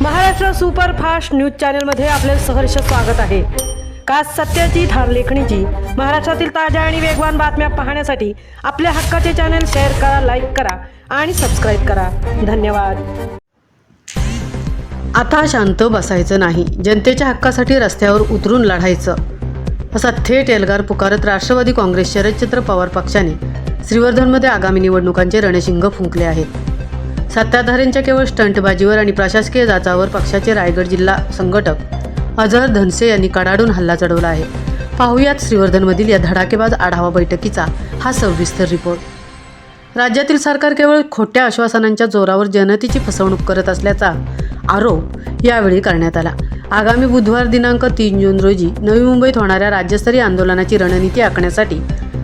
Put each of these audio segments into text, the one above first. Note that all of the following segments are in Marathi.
महाराष्ट्र सुपरफास्ट न्यूज चॅनलमध्ये आपले सहर्ष स्वागत आहे। खास सत्याची धार लेखणीची महाराष्ट्रातील ताज्या आणि वेगवान बातम्या पाहण्यासाठी आपल्या हक्काचे चॅनल शेअर करा, लाईक करा आणि सबस्क्राईब करा। धन्यवाद। आता शांत बसायचं नाही, जनतेच्या हक्कासाठी रस्त्यावर उतरून लढायचं, असा थेट एल्गार पुकारत राष्ट्रवादी काँग्रेस शरदचंद्र पवार पक्षाने श्रीवर्धनमध्ये आगामी निवडणुकांचे रणशिंग फुंकले आहेत। सत्ताधाऱ्यांच्या केवळ स्टंटबाजीवर आणि प्रशासकीय जाचावर पक्षाचे रायगड जिल्हा संघटक अजहर धनसे यांनी कडाडून हल्ला चढवला आहे। पाहुयात श्रीवर्धनमधील या धडाकेबाज आढावा बैठकीचा हा सविस्तर रिपोर्ट। राज्यातील सरकार केवळ खोट्या आश्वासनांच्या जोरावर जनतेची फसवणूक करत असल्याचा आरोप यावेळी करण्यात आला। आगामी बुधवार दिनांक 3 जून रोजी नवी मुंबईत होणाऱ्या राज्यस्तरीय आंदोलनाची रणनीती आखण्यासाठी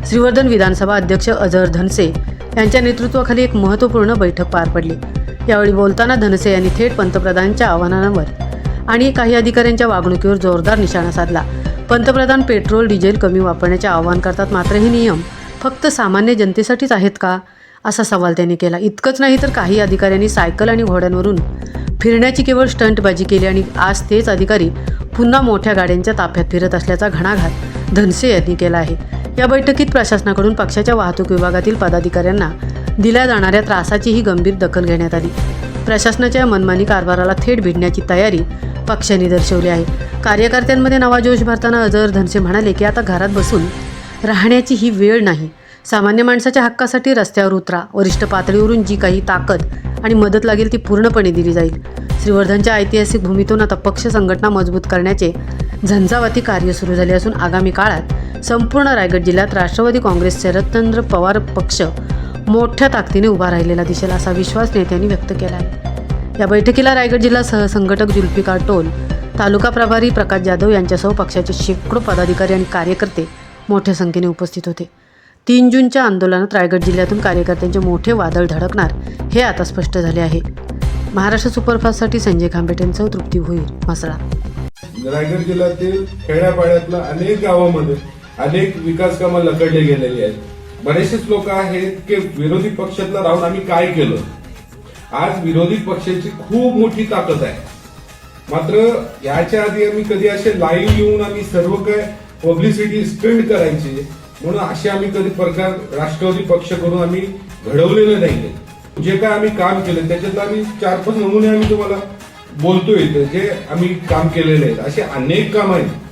श्रीवर्धन विधानसभा अध्यक्ष अजहर धनसे यांच्या नेतृत्वाखाली एक महत्त्वपूर्ण बैठक पार पडली। यावेळी बोलताना धनसे यांनी थेट पंतप्रधानांच्या आव्हानांवर आणि काही अधिकाऱ्यांच्या वागणुकीवर जोरदार निशाणा साधला। पंतप्रधान पेट्रोल डिझेल कमी वापरण्याचे आवाहन करतात, मात्र हे नियम फक्त सामान्य जनतेसाठीच आहेत का, असा सवाल त्यांनी केला। इतकंच नाही तर काही अधिकाऱ्यांनी सायकल आणि घोड्यांवरून फिरण्याची केवळ स्टंटबाजी केली आणि आज तेच अधिकारी पुन्हा मोठ्या गाड्यांच्या ताफ्यात फिरत असल्याचा घणाघात धनसे यांनी केला आहे। या बैठकीत प्रशासनाकडून पक्षाच्या वाहतूक विभागातील पदाधिकाऱ्यांना दिल्या जाणाऱ्या त्रासाचीही गंभीर दखल घेण्यात आली। प्रशासनाच्या मनमानी कारभाराला थेट भिडण्याची तयारी पक्षाने दर्शवली आहे। कार्यकर्त्यांमध्ये नवा जोश भरताना अजहर धनसे म्हणाले की आता घरात बसून राहण्याची ही वेळ नाही, सामान्य माणसाच्या हक्कासाठी रस्त्यावर उतरा। वरिष्ठ पातळीवरून जी काही ताकद आणि मदत लागेल ती पूर्णपणे दिली जाईल। श्रीवर्धनच्या ऐतिहासिक भूमीतून आता पक्ष संघटना मजबूत करण्याचे झंझावाती कार्य सुरू झाले असून आगामी काळात संपूर्ण रायगड जिल्ह्यात राष्ट्रवादी काँग्रेस शरदचंद्र पवार पक्ष मोठ्या ताकदीने उभा राहिलेला दिसेल, असा विश्वास नेत्यांनी व्यक्त केला आहे। या बैठकीला रायगड जिल्हा सहसंघटक जुल्फिकार टोल, तालुका प्रभारी प्रकाश जाधव यांच्यासह पक्षाचे शेकडो पदाधिकारी आणि कार्यकर्ते मोठ्या संख्येने उपस्थित होते। 3 जूनच्या आंदोलनात रायगड जिल्ह्यातून कार्यकर्त्यांचे मोठे वादळ धडकणार हे आता स्पष्ट झाले आहे। महाराष्ट्र सुपरफास्टसाठी संजय खांबेटेंसह तृप्ती भोईर, म्हसळा। रायगड जिल्ह्यातील खेड्यापाड्यातल्या अनेक गावांमध्ये अनेक विकास कामं लकडले गेलेली आहेत। बरेचसेच लोक आहेत की विरोधी पक्षातला राहून आम्ही काय केलं। आज विरोधी पक्षाची खूप मोठी ताकद आहे, मात्र याच्या आधी आम्ही कधी असे लाईव्ह येऊन आम्ही सर्व काय पब्लिसिटी स्पेंड करायची म्हणून असे आम्ही कधी प्रकार राष्ट्रवादी पक्ष करून आम्ही घडवलेले नाही। जे काय आम्ही काम केलं त्याच्यातलं आम्ही 4-5 नमुने आम्ही तुम्हाला बोलतोय, जे आम्ही काम केलेले आहेत असे अनेक काम आहेत।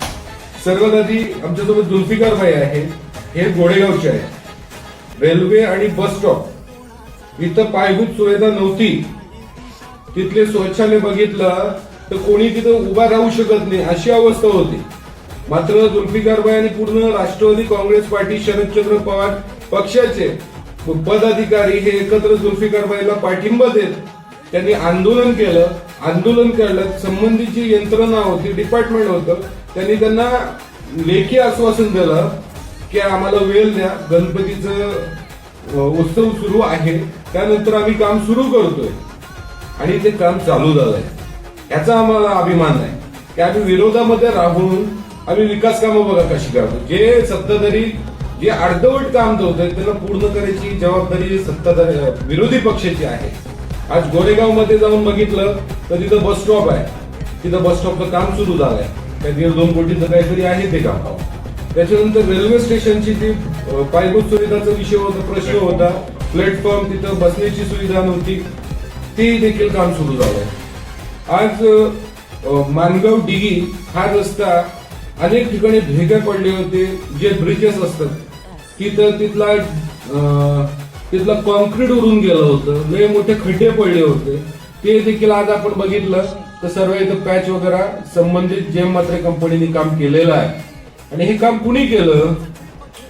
सर्वात आधी आमच्यासोबत जुल्फिकार भाई आहे, हे गोडेगावचे आहे। रेल्वे आणि बस स्टॉप इथं पायाभूत सुविधा नव्हती, तिथले शौचालय बघितलं तर कोणी तिथं उभा राहू शकत नाही अशी अवस्था होती। मात्र जुल्फिकार भाई आणि पूर्ण राष्ट्रवादी काँग्रेस पार्टी शरदचंद्र पवार पक्षाचे पदाधिकारी हे एकत्र जुल्फिकार भाईला पाठिंबा देत त्यांनी आंदोलन केलं। आंदोलन केलं, संबंधीची यंत्रणा होती, डिपार्टमेंट होतं, त्यांनी त्यांना लेखी आश्वासन दिलं की आम्हाला वेळ द्या, गणपतीचं उत्सव सुरू आहे, त्यानंतर आम्ही काम सुरू करतोय आणि ते काम चालू झालंय। याचा आम्हाला अभिमान आहे की आम्ही विरोधामध्ये राहून आम्ही विकास कामं बघा कशी करतो। जे सत्ताधारी जे अर्धवट काम होतं त्याला पूर्ण करायची जबाबदारी सत्ताधारी विरोधी पक्षाची आहे। आज गोरेगाव मध्ये जाऊन बघितलं तर तिथं बस स्टॉप आहे, तिथं बस स्टॉपचं काम सुरू झालंय, त्या 1.5-2 कोटीचं काहीतरी आहे ते काम। त्याच्यानंतर रेल्वे स्टेशनची जी पायाभूत सुविधाचा विषय होता, प्रश्न होता, प्लॅटफॉर्म तिथं बसण्याची सुविधा नव्हती, ती देखील काम सुरू झालंय। आज मानगाव डिगी हा रस्ता अनेक ठिकाणी भेगा पडले होते, जे ब्रिजेस असतात तिथं तिथला कॉन्क्रीट उडून गेलं होतं, लय मोठे खड्डे पडले होते, ते देखील आज आपण बघितलं तर सर्व इथं पॅच वगैरे संबंधित जेम मात्रे कंपनीने काम केलेलं आहे। आणि हे काम कुणी केलं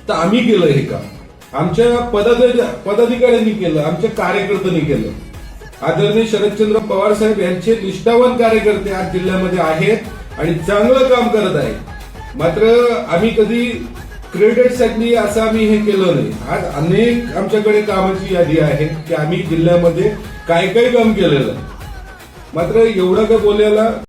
तर आम्ही केलं, हे काम आमच्या पदाधिकाऱ्यांनी केलं, आमच्या कार्यकर्त्यांनी केलं। आदरणीय शरदचंद्र पवार साहेब यांचे निष्ठावान कार्यकर्ते आज जिल्ह्यामध्ये आहेत आणि चांगलं काम करत आहेत। मात्र आम्ही कधी क्रेडिटसाठी असं आम्ही हे केलं नाही। आज अनेक आमच्याकडे कामाची यादी आहे की आम्ही जिल्ह्यामध्ये काय काय काम केलेलं, मात्र एवढं काय बोलायला